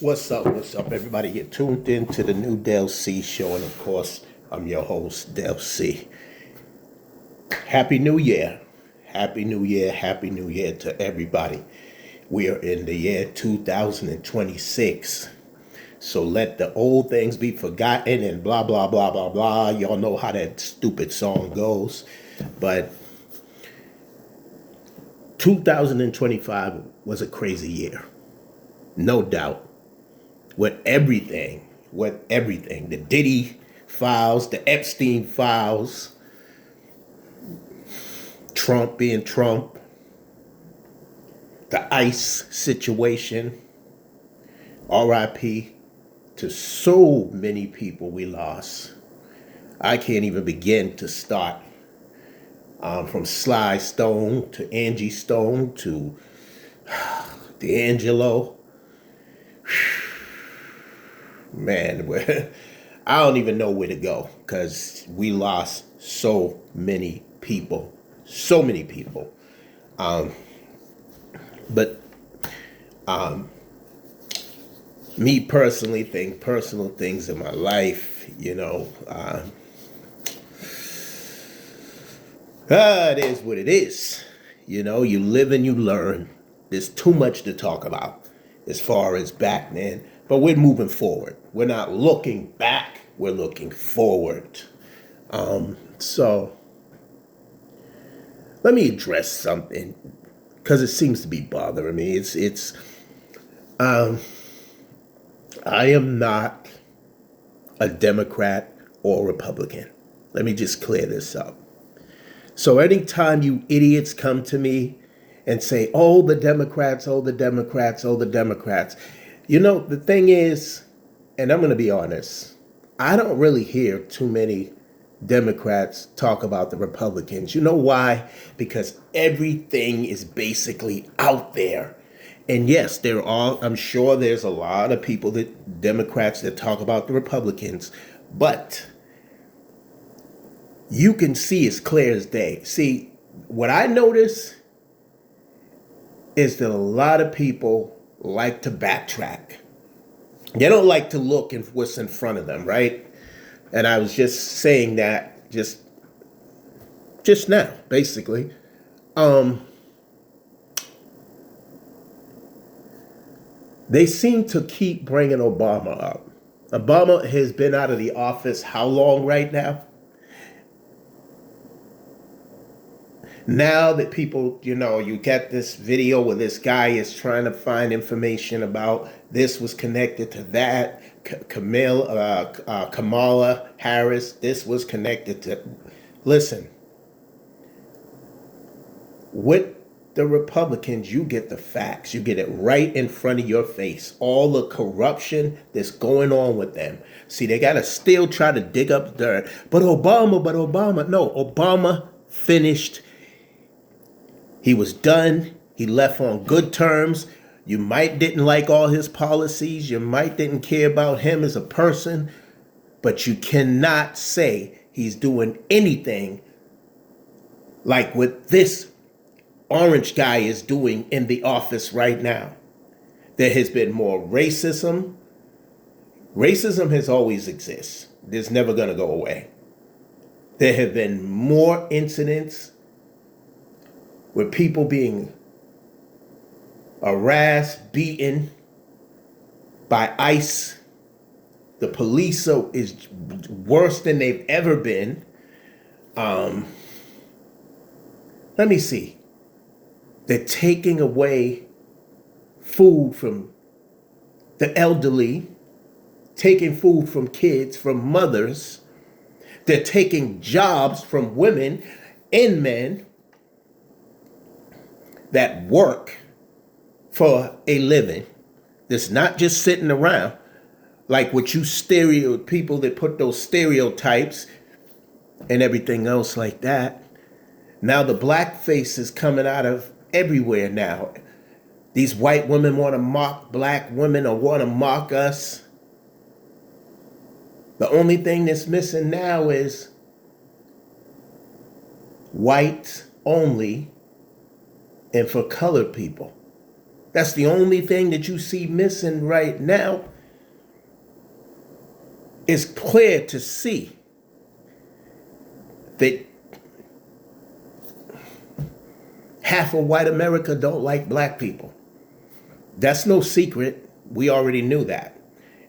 What's up, everybody? You're tuned in to the new Del C show, and of course, I'm your host, Del C. Happy New Year. Happy New Year. Happy New Year to everybody. We are in the year 2026. So let the old things be forgotten and blah, blah, blah, blah, blah. Y'all know how that stupid song goes. But 2025 was a crazy year. No doubt. With everything, the Diddy files, the Epstein files, Trump being Trump, the ICE situation, RIP to so many people we lost. I can't even begin to start from Sly Stone to Angie Stone to D'Angelo. Man, I don't even know where to go because we lost so many people. So many people. But me personally think personal things in my life, it is what it is. You live and you learn. There's too much to talk about as far as back then. But we're moving forward. We're not looking back. We're looking forward. So let me address something because it seems to be bothering me. I am not a Democrat or Republican. Let me just clear this up. So anytime you idiots come to me and say, oh, the Democrats, oh, the Democrats, oh, the Democrats. The thing is, and I'm going to be honest, I don't really hear too many Democrats talk about the Republicans. You know why? Because everything is basically out there. And yes, I'm sure there's a lot of people Democrats that talk about the Republicans, but you can see it's clear as day. See, what I notice is that a lot of people like to backtrack. They don't like to look at what's in front of them, right? And I was just saying that just now, basically. They seem to keep bringing Obama up. Obama has been out of the office how long right now? Now that people, you get this video where this guy is trying to find information about this was connected to that. Kamala Harris, this was connected to. Listen, with the Republicans, you get the facts. You get it right in front of your face. All the corruption that's going on with them. See, they got to still try to dig up dirt. But Obama. No, Obama finished. He was done. He left on good terms. You might didn't like all his policies. You might didn't care about him as a person. But you cannot say he's doing anything like what this orange guy is doing in the office right now. There has been more racism. Racism has always existed. It's never going to go away. There have been more incidents with people being harassed, beaten by ICE. The police is worse than they've ever been. Let me see. They're taking away food from the elderly, taking food from kids, from mothers. They're taking jobs from women and men that work for a living. That's not just sitting around like what you people that put those stereotypes and everything else like that. Now the blackface is coming out of everywhere now. These white women want to mock black women or want to mock us. The only thing that's missing now is whites only and for colored people. That's the only thing that you see missing right now. It's clear to see that half of white America don't like black people. That's no secret. We already knew that.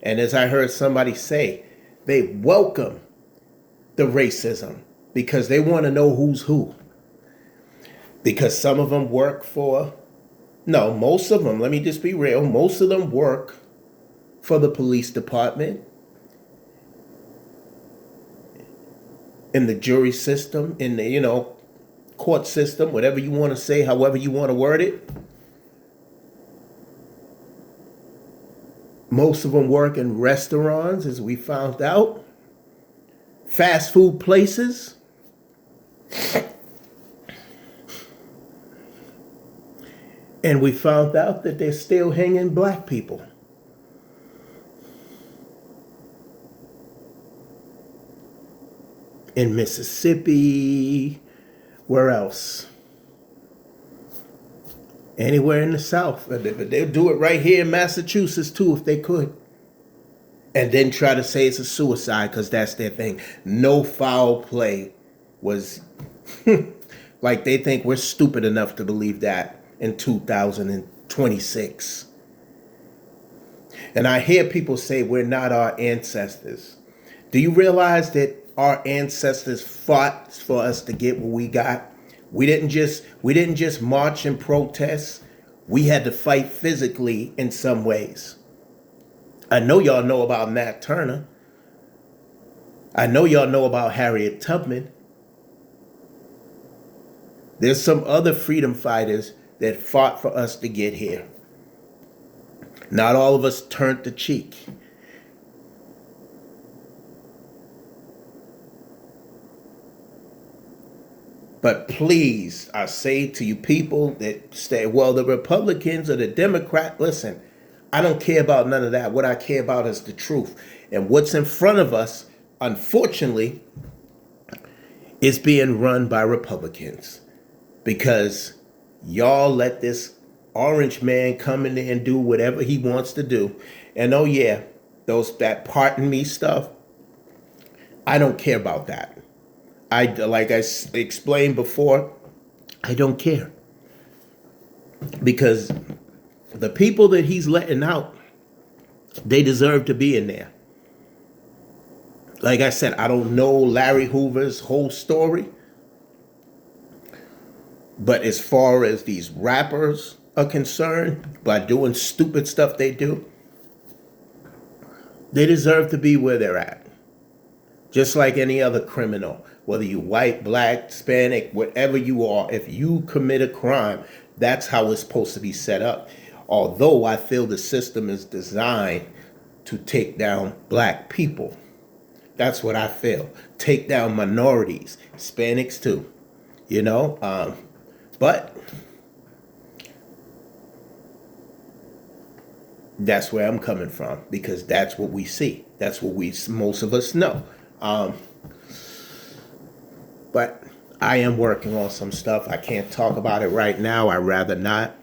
And as I heard somebody say, they welcome the racism because they want to know who's who. Because some of them work for, no, most of them, let me just be real, most of them work for the police department, in the jury system, in the, court system, whatever you want to say, however you want to word it. Most of them work in restaurants, as we found out, fast food places. And we found out that they're still hanging black people. In Mississippi, where else? Anywhere in the South. They'll do it right here in Massachusetts too if they could. And then try to say it's a suicide because that's their thing. No foul play was like they think we're stupid enough to believe that in 2026. And I hear people say we're not our ancestors. Do you realize that our ancestors fought for us to get what we got? We didn't just march and protest. We had to fight physically in some ways. I know y'all know about Nat Turner. I know y'all know about Harriet Tubman. There's some other freedom fighters that fought for us to get here. Not all of us turned the cheek. But please, I say to you people that say, well, the Republicans or the Democrats, listen, I don't care about none of that. What I care about is the truth. And what's in front of us, unfortunately, is being run by Republicans. Because y'all let this orange man come in there and do whatever he wants to do. And oh yeah, that pardon me stuff, I don't care about that. Like I explained before, I don't care. Because the people that he's letting out, they deserve to be in there. Like I said, I don't know Larry Hoover's whole story. But as far as these rappers are concerned, by doing stupid stuff they do, they deserve to be where they're at. Just like any other criminal, whether you white, black, Hispanic, whatever you are, if you commit a crime, that's how it's supposed to be set up. Although I feel the system is designed to take down black people. That's what I feel. Take down minorities, Hispanics too, but that's where I'm coming from because that's what we see. That's what most of us know. But I am working on some stuff. I can't talk about it right now. I'd rather not.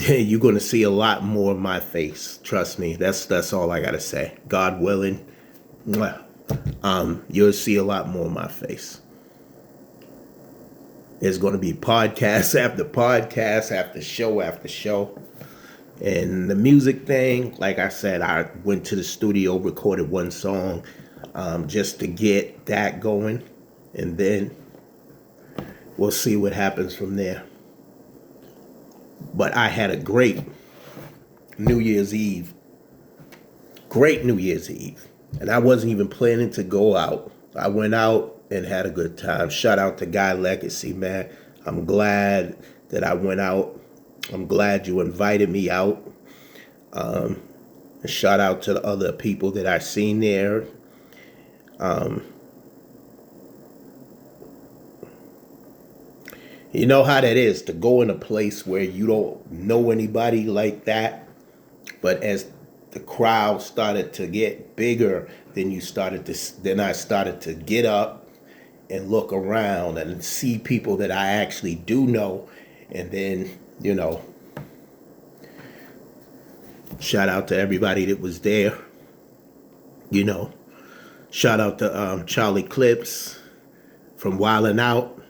You're going to see a lot more of my face. Trust me. That's all I got to say. God willing, you'll see a lot more of my face. There's going to be podcast after show after show. And the music thing, like I said, I went to the studio, recorded one song just to get that going. And then we'll see what happens from there. But I had a great New Year's Eve. Great New Year's Eve. And I wasn't even planning to go out. I went out and had a good time. Shout out to Guy Legacy, man. I'm glad that I went out. I'm glad you invited me out. And shout out to the other people that I seen there. You know how that is to go in a place where you don't know anybody like that. But as the crowd started to get bigger, then I started to get up and look around and see people that I actually do know. And then, Shout out to everybody that was there. You know, shout out to Charlie Clips from Wildin' Out.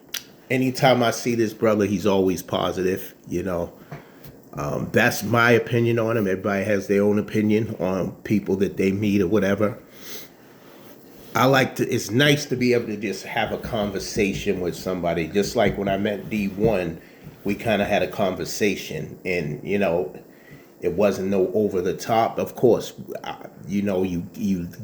Anytime I see this brother, he's always positive. That's my opinion on him. Everybody has their own opinion on people that they meet or whatever. It's nice to be able to just have a conversation with somebody. Just like when I met D1, we kind of had a conversation, and, it wasn't no over the top. Of course, you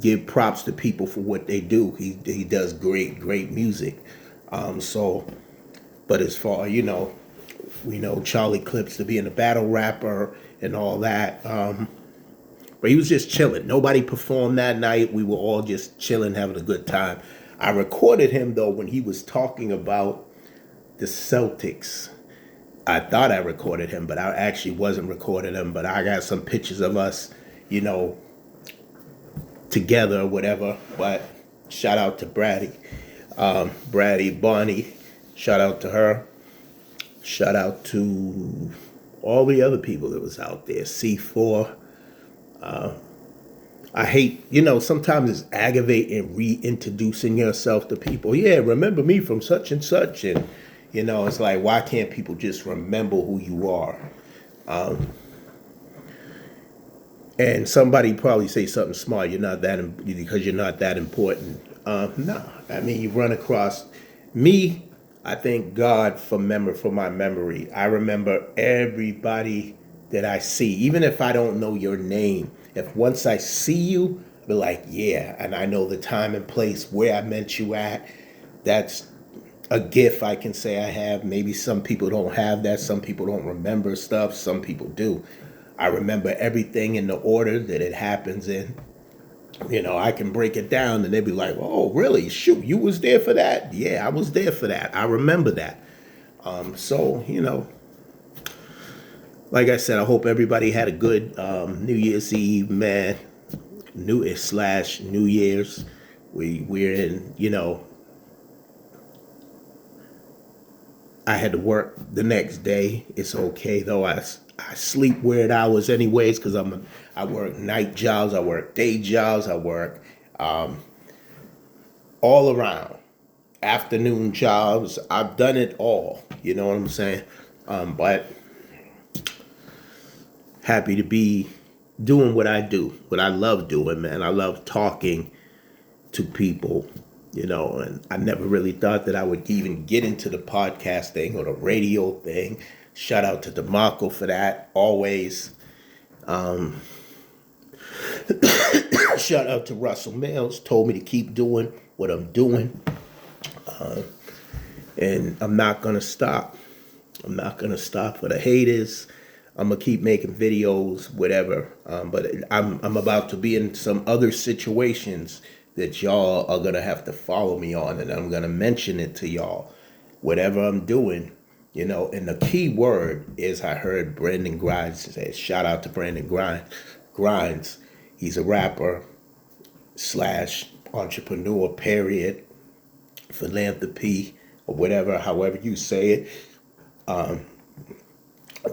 give props to people for what they do. He does great music. But as far, we know Charlie Clips to being a battle rapper and all that. But he was just chilling. Nobody performed that night. We were all just chilling, having a good time. I recorded him, though, when he was talking about the Celtics. I thought I recorded him, but I actually wasn't recording him. But I got some pictures of us, together or whatever. But shout out to Brady Barney. Shout out to her. Shout out to all the other people that was out there. C4. I hate, sometimes it's aggravating reintroducing yourself to people. Yeah, remember me from such and such. And, it's like, why can't people just remember who you are? And somebody probably say something smart. Because you're not that important. No, I mean, you run across me. I thank God for my memory. I remember everybody that I see, even if I don't know your name. If once I see you, I'll be like, yeah, and I know the time and place where I met you at. That's a gift I can say I have. Maybe some people don't have that. Some people don't remember stuff. Some people do. I remember everything in the order that it happens in. I can break it down and they'd be like, oh, really? Shoot, you was there for that? Yeah, I was there for that. I remember that. Like I said, I hope everybody had a good New Year's Eve, man. New Year's. We're in, I had to work the next day. It's okay though. I sleep weird hours anyways because I work night jobs, I work day jobs, I work all around. Afternoon jobs. I've done it all. You know what I'm saying? But happy to be doing what I do, what I love doing, man. I love talking to people, and I never really thought that I would even get into the podcast thing or the radio thing. Shout out to DeMarco for that, always. Shout out to Russell Mills, told me to keep doing what I'm doing. And I'm not going to stop. I'm not going to stop for the haters. I'm going to keep making videos, whatever. But I'm about to be in some other situations that y'all are going to have to follow me on. And I'm going to mention it to y'all. Whatever I'm doing, and the key word is I heard Brandon Grimes say, shout out to Brandon Grimes. He's a rapper / entrepreneur, period, philanthropy, or whatever, however you say it.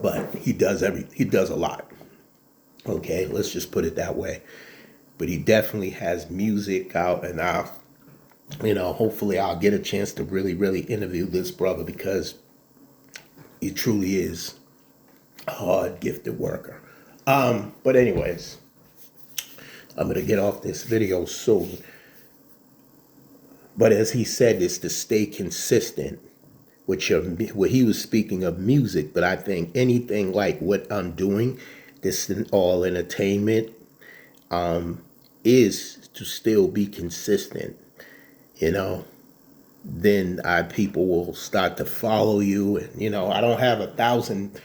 But he does a lot. Okay, let's just put it that way. But he definitely has music out, and hopefully I'll get a chance to really, really interview this brother because he truly is a hard, gifted worker. But anyways, I'm going to get off this video soon. But as he said, it's to stay consistent where he was speaking of music, but I think anything like what I'm doing, this all entertainment, is to still be consistent, then people will start to follow you. And, I don't have 1,000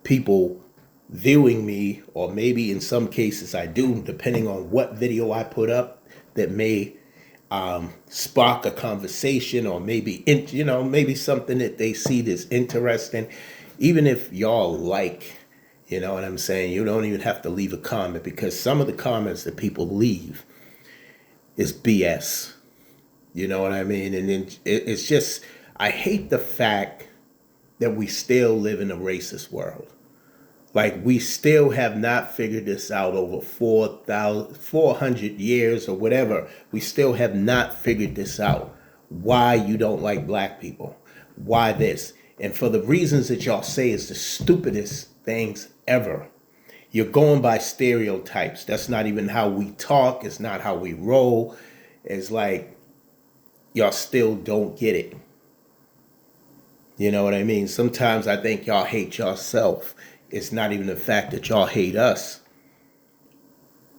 people viewing me, or maybe in some cases I do, depending on what video I put up that may spark a conversation, or maybe maybe something that they see that's interesting. Even if y'all you know what I'm saying, you don't even have to leave a comment, because some of the comments that people leave is BS. You know what I mean? And then it's just, I hate the fact that we still live in a racist world. Like, we still have not figured this out over 400 years or whatever. We still have not figured this out. Why you don't like black people. Why this. And for the reasons that y'all say is the stupidest things ever. You're going by stereotypes. That's not even how we talk. It's not how we roll. It's like y'all still don't get it. You know what I mean? Sometimes I think y'all hate yourself. It's not even the fact that y'all hate us.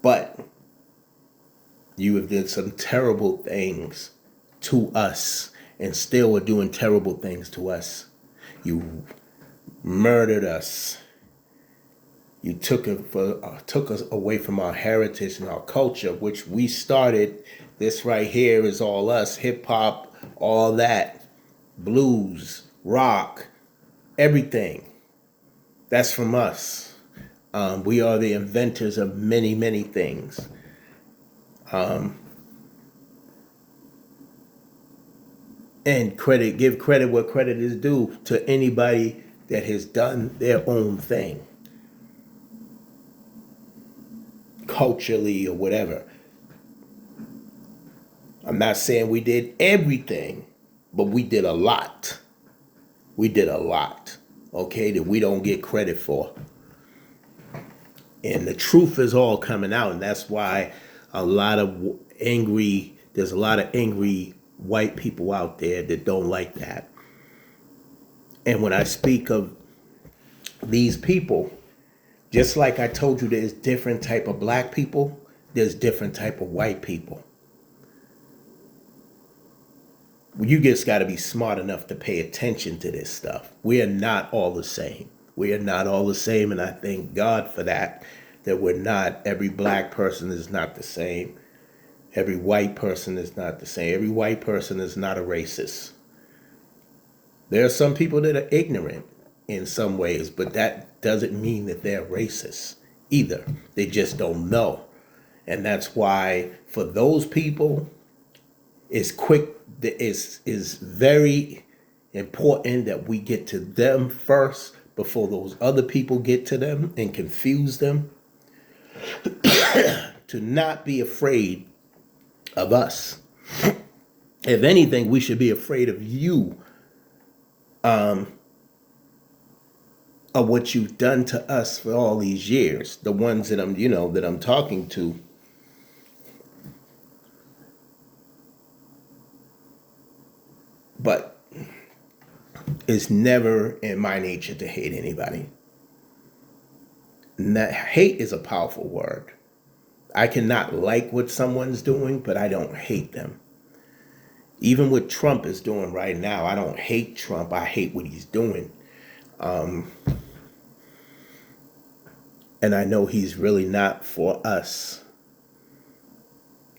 But you have done some terrible things to us and still are doing terrible things to us. You murdered us. You took us away from our heritage and our culture, which we started. This right here is all us, hip hop, all that, blues, rock, everything. That's from us. We are the inventors of many, many things. And give credit where credit is due to anybody that has done their own thing, culturally or whatever. I'm not saying we did everything, but we did a lot. We did a lot, okay, that we don't get credit for. And the truth is all coming out, and that's why there's a lot of angry white people out there that don't like that. And when I speak of these people, just like I told you there's different type of black people, there's different type of white people. You just got to be smart enough to pay attention to this stuff. We are not all the same. We are not all the same, and I thank God for that we're not. Every black person is not the same. Every white person is not the same. Every white person is not a racist. There are some people that are ignorant in some ways, but that doesn't mean that they're racist either. They just don't know. And that's why for those people, it's very important that we get to them first before those other people get to them and confuse them. To not be afraid of us. If anything, we should be afraid of you, of what you've done to us for all these years. The ones that I'm talking to. But it's never in my nature to hate anybody. Hate is a powerful word. I cannot like what someone's doing, but I don't hate them. Even what Trump is doing right now, I don't hate Trump. I hate what he's doing. And I know he's really not for us.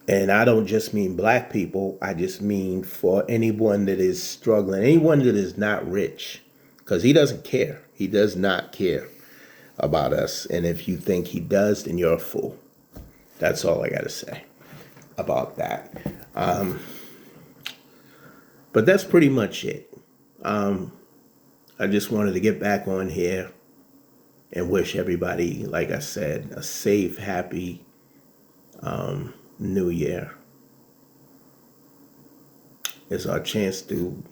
And I don't just mean black people. I just mean for anyone that is struggling, anyone that is not rich. Because he doesn't care. He does not care about us. And if you think he does, then you're a fool. That's all I got to say about that. But that's pretty much it. I just wanted to get back on here and wish everybody, like I said, a safe, happy New Year. It's our chance to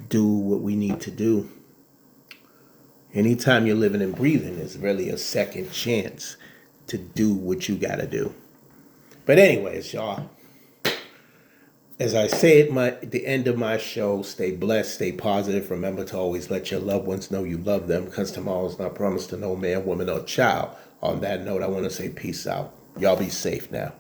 do what we need to do. Anytime you're living and breathing is really a second chance to do what you got to do. But anyways, y'all, as I say at the end of my show, stay blessed, stay positive. Remember to always let your loved ones know you love them, because tomorrow's not promised to no man, woman, or child. On that note, I want to say peace out. Y'all be safe now.